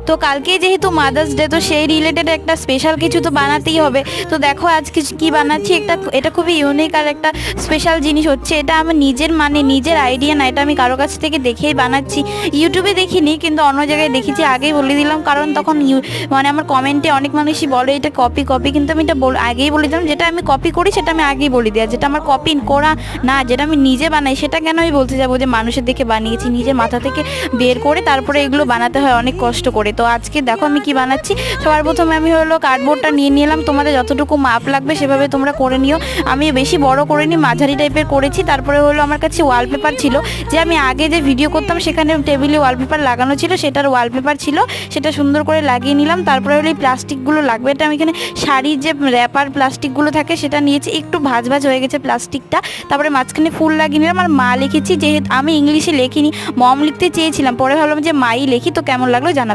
তো কালকে যেহেতু মাদার্স ডে, তো সেই রিলেটেড একটা স্পেশাল কিছু তো বানাতেই হবে। তো দেখো আজকে কি বানাচ্ছি, এটা খুবই ইউনিক আর একটা স্পেশাল জিনিস হচ্ছে। এটা আমার নিজের আইডিয়া না, এটা আমি কারো কাছ থেকে দেখেই বানাচ্ছি। ইউটিউবে দেখিনি, কিন্তু অন্য জায়গায় দেখেছি। আগেই বলে দিলাম, কারণ তখন আমার কমেন্টে অনেক মানুষই বলে এটা কপি, কিন্তু আমি এটা আগেই বলে দিলাম, যেটা আমি কপি করি সেটা আমি আগেই বলে দিই। আর যেটা আমার কপি করা না, যেটা আমি নিজে বানাই, সেটা কেন আমি বলতে যাবো যে মানুষের দেখে বানিয়েছি। নিজের মাথা থেকে বের করে তারপরে এগুলো বানাতে হয় অনেক কষ্ট করে। তো আজকে দেখো আমি কি বানাচ্ছি। সবার প্রথমে আমি কার্ডবোর্ডটা নিয়ে নিলাম। তোমাদের যতটুকু মাপ লাগবে সেভাবে তোমরা করে নিও। আমি বেশি বড় করে নি, মাঝারি টাইপের করেছি। তারপরে আমার কাছে ওয়ালপেপার ছিল, যে আমি আগে যে ভিডিও করতাম সেখানে টেবিলে ওয়ালপেপার লাগানো ছিল, সেটার ওয়ালপেপার ছিল, সেটা সুন্দর করে লাগিয়ে নিলাম। তারপরে এই প্লাস্টিকগুলো লাগবে। এটা আমি এখানে শাড়ির যে র্যাপার প্লাস্টিকগুলো থাকে সেটা নিয়েছি, একটু ভাজ হয়ে গেছে প্লাস্টিকটা। তারপরে মাঝখানে ফুল লাগিয়ে নিলাম। আর মা লিখেছি, যেহেতু আমি ইংলিশে লেখিনি, মম লিখতে চেয়েছিলাম, পরে ভাবলাম যে মাই লিখি। তো কেমন লাগলো জানাবো।